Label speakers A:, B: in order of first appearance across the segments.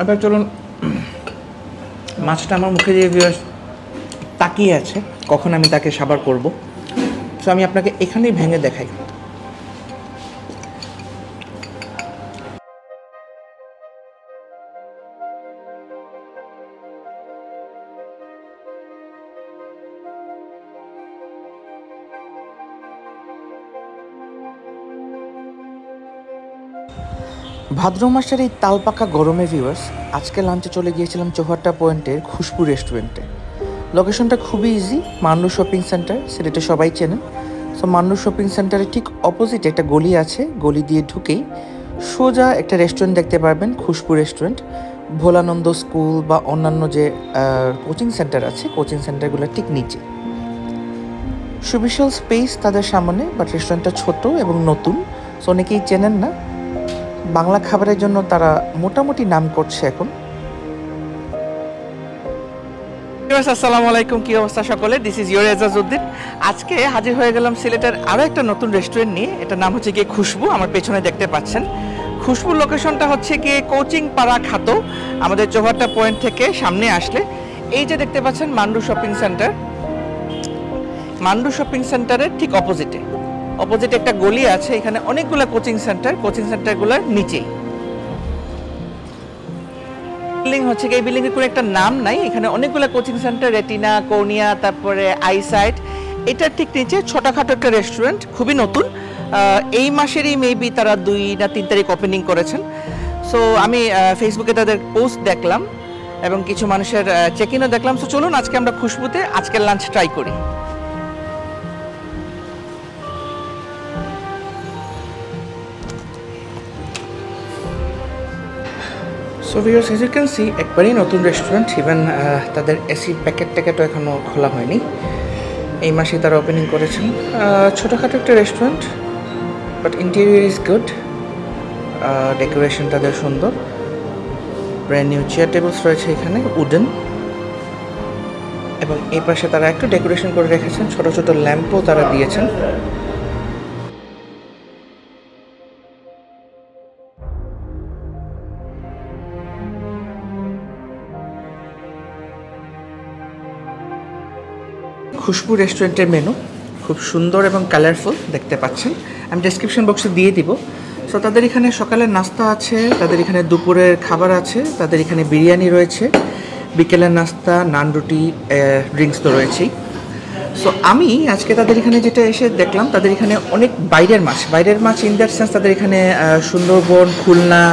A: এবার চলুন, মাছটা আমার মুখে দিয়ে ভিউয়ার্স তাকিয়ে আছে কখন আমি তাকে সাবার করব। সো আমি আপনাকে এখানেই ভেঙে দেখাই। ভাদ্র মাসের এই তালপাকা গরমে ভিউয়ার্স আজকে লাঞ্চে চলে গিয়েছিলাম চৌহাট্টা পয়েন্টের খুশবু রেস্টুরেন্টে। লোকেশনটা খুবই ইজি, মান্নু শপিং সেন্টার, সিলেটে সবাই চেনেন। সো মান্নু শপিং সেন্টারের ঠিক অপোজিটে একটা গলি আছে, গলি দিয়ে ঢুকেই সোজা একটা রেস্টুরেন্ট দেখতে পারবেন, খুশবু রেস্টুরেন্ট। ভোলানন্দ স্কুল বা অন্যান্য যে কোচিং সেন্টার আছে, কোচিং সেন্টারগুলোর ঠিক নিচে। সুবিশাল স্পেস তাদের সামনে, বাট রেস্টুরেন্টটা ছোট এবং নতুন, সো অনেকেই চেনেন না। বাংলা খাবারের জন্য তারা মোটামুটি নাম করছে এখন। আসসালামু আলাইকুম, কি অবস্থা সকলে? This is your Ejazuddin. আজকে হাজির হয়ে গেলাম সিলেটের আরও একটা নতুন রেস্টুরেন্ট নিয়ে। এটার নাম হচ্ছে গিয়ে খুশবু। আমার পেছনে দেখতে পাচ্ছেন খুশবুর লোকেশনটা হচ্ছে গিয়ে কোচিং পাড়া খাত, আমাদের চৌহাট্টা পয়েন্ট থেকে সামনে আসলে এই যে দেখতে পাচ্ছেন Mandu shopping centre. Mandu shopping সেন্টারের ঠিক অপোজিটে একটা গলি আছে, এখানে অনেকগুলো কোচিং সেন্টারগুলোর নিচেই বিল্ডিং হচ্ছে। এই বিল্ডিং এর কোনো একটা নাম নাই, এখানে অনেকগুলো কোচিং সেন্টার, রেটিনা, কর্নিয়া, তারপরে আইসাইট। এটার ঠিক নিচে ছোটখাটো একটা রেস্টুরেন্ট, খুবই নতুন। এই মাসেরই মেবি তারা 2 না 3 তারিখ ওপেনিং করেছেন। সো আমি ফেসবুকে তাদের পোস্ট দেখলাম এবং কিছু মানুষের চেক ইনও দেখলাম। সো চলুন আজকে আমরা খুশবুতে আজকের লাঞ্চ ট্রাই করি। So viewers, as you can see একবারই নতুন রেস্টুরেন্ট। ইভেন তাদের এসি প্যাকেটও এখনও খোলা হয়নি, এই মাসে তারা ওপেনিং করেছেন। ছোটোখাটো একটা restaurant, but interior is good, decoration তাদের সুন্দর। ব্র্যান্ড নিউ চেয়ার টেবলস রয়েছে এখানে, উডেন, এবং এই পাশে তারা একটু ডেকোরেশন করে রেখেছেন, ছোটো ছোটো ল্যাম্পও তারা দিয়েছেন। খুশবু রেস্টুরেন্টের মেনু খুব সুন্দর এবং কালারফুল দেখতে পাচ্ছেন, আমি ডেসক্রিপশন বক্সে দিয়ে দিব। সো তাদের এখানে সকালের নাস্তা আছে, তাদের এখানে দুপুরের খাবার আছে, তাদের এখানে বিরিয়ানি রয়েছে, বিকেলের নাস্তা, নান, রুটি, ড্রিঙ্কস তো রয়েছেই। সো আমি আজকে তাদের এখানে যেটা এসে দেখলাম, তাদের এখানে অনেক বাইরের মাছ ইন দ্যাট সেন্স তাদের এখানে সুন্দরবন, খুলনা,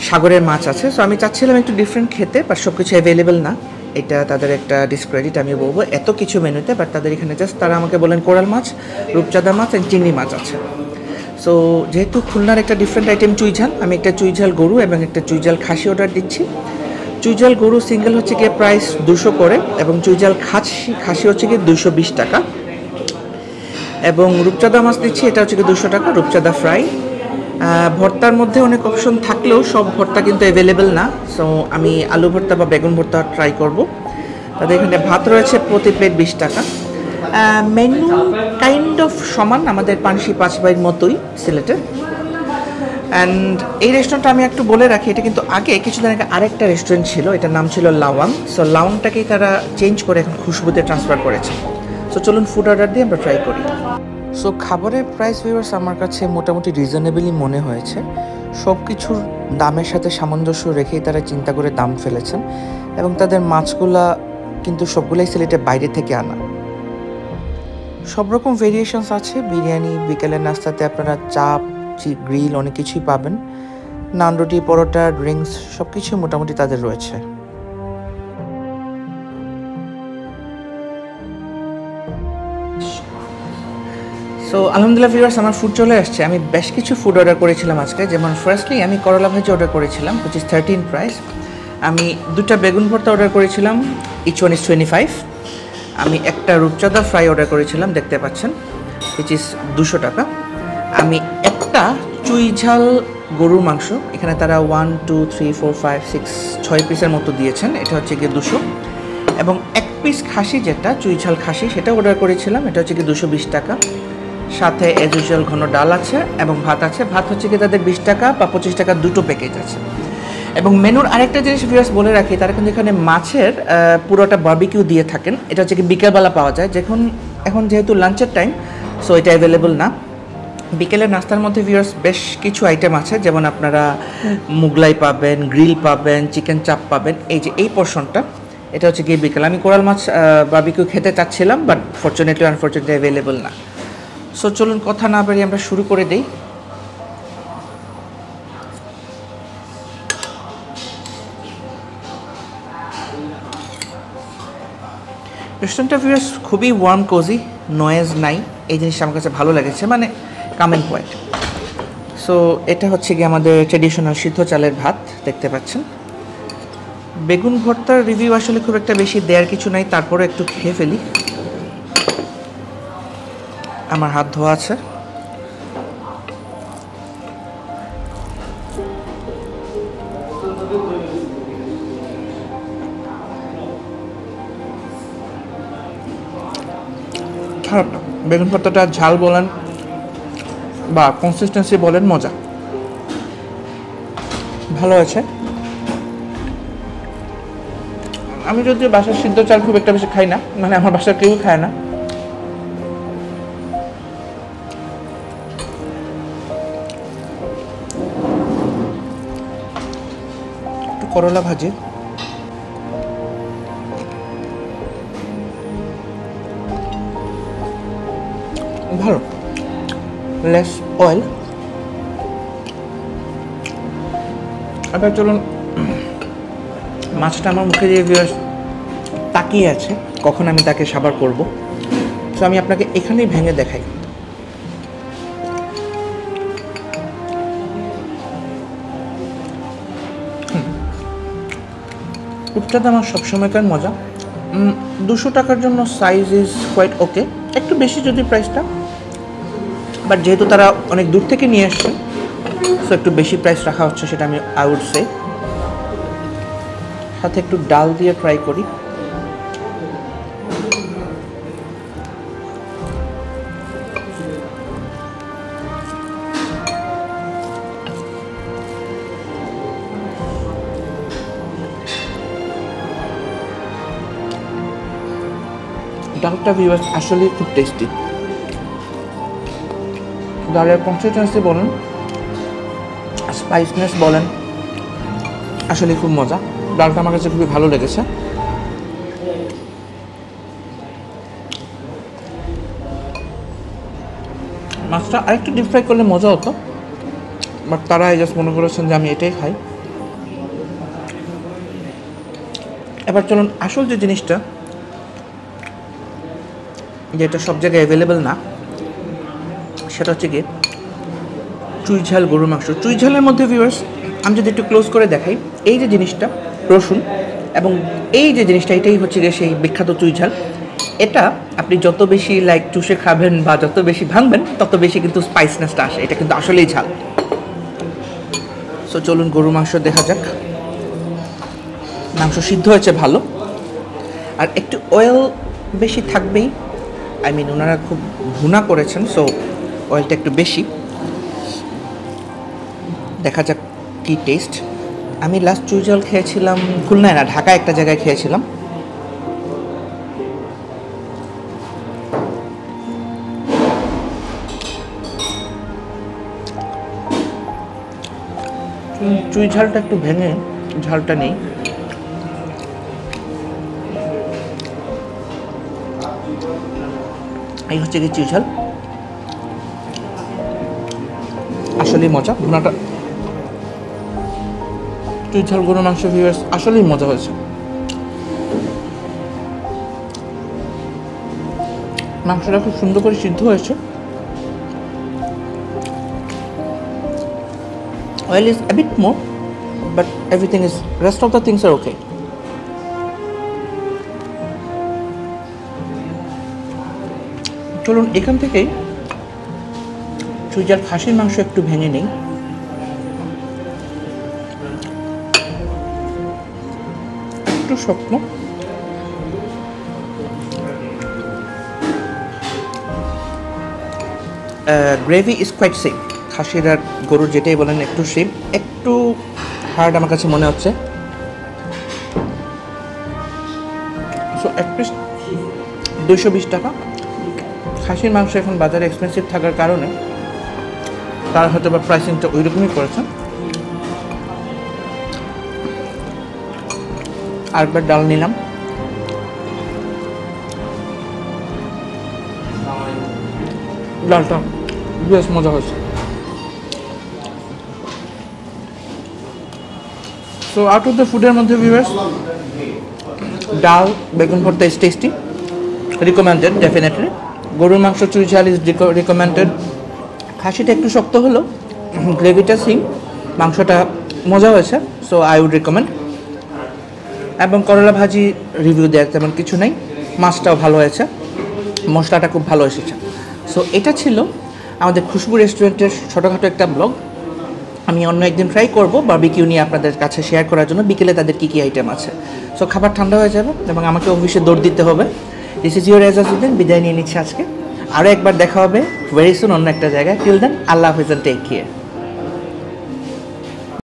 A: সাগরের মাছ আছে। সো আমি চাচ্ছিলাম একটু ডিফারেন্ট খেতে, বাট সব কিছু অ্যাভেলেবেল না, এটা তাদের একটা ডিসক্রেডিট আমি বলবো, এত কিছু মেনুতে। বাট তাদের এখানে জাস্ট তারা আমাকে বলেন কোরাল মাছ, রূপচাঁদা মাছ অ্যান্ড চিংড়ি মাছ আছে। সো যেহেতু খুলনার একটা ডিফারেন্ট আইটেম চুইঝাল, আমি একটা চুইঝাল গরু এবং একটা চুইঝাল খাসি অর্ডার দিচ্ছি। চুইঝাল গরু সিঙ্গেল হচ্ছে গিয়ে প্রাইস 200 করে, এবং চুইঝাল খাসি হচ্ছে গিয়ে 220 টাকা, এবং রূপচাঁদা মাছ দিচ্ছি, এটা হচ্ছে গিয়ে 200 টাকা, রূপচাঁদা ফ্রাই। ভর্তার মধ্যে অনেক অপশন থাকলেও সব ভর্তা কিন্তু অ্যাভেলেবেল না। সো আমি আলু ভর্তা বা বেগুন ভর্তা ট্রাই করব। তাদের এখানে ভাত রয়েছে প্রতি প্লেট 20 টাকা। মেনু কাইন্ড অফ সমান আমাদের পানসি 5 বাইয়ের মতোই সিলেটের। অ্যান্ড এই রেস্টুরেন্টটা আমি একটু বলে রাখি, এটা কিন্তু আগে কিছুদিন আগে আরেকটা রেস্টুরেন্ট ছিল, এটার নাম ছিল লাওয়াং। সো লাওয়াংটাকেই তারা চেঞ্জ করে এখন খুশবুতে ট্রান্সফার করেছে। সো চলুন ফুড অর্ডার দিয়ে আমরা ট্রাই করি। সো খাবারের প্রাইস ভিউয়ার্স আমার কাছে মোটামুটি রিজনেবলই মনে হয়েছে। সব কিছুর দামের সাথে সামঞ্জস্য রেখেই তারা চিন্তা করে দাম ফেলেছেন, এবং তাদের মাছগুলা কিন্তু সবগুলাই সিলেটের বাইরে থেকে আনা। সব রকম ভেরিয়েশনস আছে, বিরিয়ানি, বিকেলের নাস্তাতে আপনারা চাপ, গ্রিল অনেক কিছুই পাবেন, নান, রুটি, পরোটা, ড্রিঙ্কস সব কিছুই মোটামুটি তাদের রয়েছে। সো আলহামদুলিল্লাহ ভিউয়ার্স, আমার ফুড চলে আসছে। আমি বেশ কিছু ফুড অর্ডার করেছিলাম আজকে, যেমন ফার্স্টলি আমি করলা ভাজি অর্ডার করেছিলাম, হুইচ ইজ 13 প্রাইস। আমি 2টা বেগুন ভর্তা অর্ডার করেছিলাম, ইচ ওয়ান ইজ 25। আমি একটা রূপচাঁদা ফ্রাই অর্ডার করেছিলাম, দেখতে পাচ্ছেন, হুইচ ইজ 200 টাকা। আমি একটা চুইঝাল গরুর মাংস, এখানে তারা 1 2 3 4 5 6 6 পিসের মতো দিয়েছেন, এটা হচ্ছে গিয়ে 200। এবং এক পিস খাসি, যেটা চুইঝাল খাসি, সেটা অর্ডার করেছিলাম, এটা হচ্ছে গিয়ে 220 টাকা। সাথে এজ ইউজুয়াল ঘন ডাল আছে এবং ভাত আছে। ভাত হচ্ছে কি তাদের 20 টাকা বা 25 টাকা দুটো প্যাকেজ আছে। এবং মেনুর আরেকটা জিনিস ভিউয়ার্স বলে রাখি, তারা কিন্তু এখানে মাছের পুরোটা বারবিকিউ দিয়ে থাকেন। এটা হচ্ছে কি বিকেলবেলা পাওয়া যায়, এখন যেহেতু লাঞ্চের টাইম, সো এটা অ্যাভেলেবল না। বিকেলের নাস্তার মধ্যে ভিউয়ার্স বেশ কিছু আইটেম আছে, যেমন আপনারা মুগলাই পাবেন, গ্রিল পাবেন, চিকেন চাপ পাবেন। এই যে এই পোর্শনটা, এটা হচ্ছে গিয়ে বিকেল। আমি কোরাল মাছ বারবিকিউ খেতে চাচ্ছিলাম, বাট ফরচুনেটলি আনফরচুনেটলি অ্যাভেলেবল না। সো চলুন কথা না বাড়িয়ে আমরা শুরু করে দিই। রেস্টুরেন্টটা ভিউয়ার্স খুবই ওয়ার্ম, কোজি, নয়েজ নাই, এই জিনিসটা আমার কাছে ভালো লেগেছে, মানে কামিং পয়েন্ট। সো এটা হচ্ছে গিয়ে আমাদের ট্রেডিশনাল সিদ্ধ চালের ভাত দেখতে পাচ্ছেন। বেগুন ভর্তার রিভিউ আসলে খুব একটা বেশি দেওয়ার কিছু নাই, তারপরে একটু খেয়ে ফেলি। আমার হাত ধোয়া আছে। খারাপ না, বেগুন ভর্তাটা ঝাল বলেন বা কনসিস্টেন্সি বলেন, মজা ভালো আছে। আমি যদিও বাসার সিদ্ধ চাল খুব একটা বেশি খাই না, মানে আমার বাসার কেউ খায় না। একটু করলা ভাজি, ভালো, লেস অয়েল। এবার চলুন, মাছটা আমার মুখে দিয়ে ভিউয়ার্স তাকিয়ে আছে কখন আমি তাকে সাবার করব। সো আমি আপনাকে এখানেই ভেঙে দেখাই। কুটটাতে আমার সবসময়কার মজা। 200 টাকার জন্য সাইজ ইজ কোয়াইট ওকে, একটু বেশি যদি প্রাইসটা, বাট যেহেতু তারা অনেক দূর থেকে নিয়ে আসছে, সো একটু বেশি প্রাইস রাখা হচ্ছে, সেটা আমি আই উড সে। সাথে একটু ডাল দিয়ে ট্রাই করি। ডালটা ভিউয়ার্স আসলে খুব টেস্টি। ডালের কনসিস্টেন্সি বলেন, স্পাইসনেস বলেন, আসলে খুব মজা। ডালটা আমার কাছে খুবই ভালো লেগেছে। মাছটা আরেকটু ডিপ ফ্রাই করলে মজা হতো, বাট তারা জাস্ট মনে করেছেন যে আমি এটাই খাই। এবার চলুন আসল যে জিনিসটা, যেটা সব জায়গায় অ্যাভেলেবেল না, সেটা হচ্ছে গিয়ে চুই ঝাল গরুর মাংস। চুই ঝালের মধ্যে ভিউয়ার্স আমি যদি একটু ক্লোজ করে দেখাই, এই যে জিনিসটা রসুন এবং এই যে জিনিসটা, এটাই হচ্ছে গিয়ে সেই বিখ্যাত চুই ঝাল। এটা আপনি যত বেশি লাইক চুষে খাবেন বা যত বেশি ভাঙবেন, তত বেশি কিন্তু স্পাইসনেসটা আসে। এটা কিন্তু আসলেই ঝাল। সো চলুন গরুর মাংস দেখা যাক। মাংস সিদ্ধ হয়েছে ভালো, আর একটু অয়েল বেশি থাকবেই। আই মিন ওনারা খুব ভুনা করেছেন, সো অয়েলটা একটু বেশি। দেখা যাক কি টেস্ট। আমি লাস্ট চুই ঝাল খেয়েছিলাম খুলনায় না, ঢাকায় একটা জায়গায় খেয়েছিলাম। চুই ঝালটা একটু ভেঙে, ঝালটা নেই। এই হচ্ছে কি চুই ঝাল, আসলেই মজা। ভুনাটা চুই ঝাল গরুর মাংস ভিউয়ার্স আসলেই মজা হয়েছে। মাংসটা খুব সুন্দর করে সিদ্ধ হয়েছে। Oil is a bit more, but everything is, rest of the things are okay. চলুন এখান থেকেই চুই ঝাল খাসির মাংস একটু ভেঙে নেই। একটু শক্ত, গ্রেভি ইজ কোয়াইট সেম। খাসির আর গরুর যেটাই বলেন একটু সেম, একটু হার্ড আমার কাছে মনে হচ্ছে। সো এক পিস 220 টাকা। খাসির মাংস এখন বাজারে এক্সপেন্সিভ থাকার কারণে তার হয়তো বা প্রাইসিংটা ওই রকমই করেছে। আরেকবার ডাল নিলাম। ডালটা বেশ মজা হয়েছে। সো আউট অফ দ্য ফুডের মধ্যে ভিউয়ার্স, ডাল বেগুন ভর্তা ইজ টেস্টি, রিকমেন্ডেড ডেফিনেটলি। গরুর মাংস চুই ঝাল ইজ রিকমেন্ডেড। খাসিটা একটু শক্ত হলো, গ্রেভিটা সিম, মাংসটা মজা হয়েছে, সো আই উড রিকমেন্ড। এবং করলা ভাজি রিভিউ দেওয়ার তেমন কিছু নেই, মাছটাও ভালো হয়েছে, মশলাটা খুব ভালো এসেছে। সো এটা ছিল আমাদের খুশবু রেস্টুরেন্টের ছোটোখাটো একটা ব্লগ। আমি অন্য একদিন ট্রাই করবো বারবিকিউ নিয়ে আপনাদের কাছে শেয়ার করার জন্য, বিকেলে তাদের কী কী আইটেম আছে। সো খাবার ঠান্ডা হয়ে যাবে এবং আমাকে অফিসে দৌড় দিতে হবে। দিস ইজ ইউর এজাজউদ্দিন, বিদায় নিয়ে নিচ্ছি আজকে। আরও একবার দেখা হবে ভেরি সুন অন্য একটা জায়গায়। টিল দেন, আল্লাহ হাফেজ এন্ড টেক কেয়ার।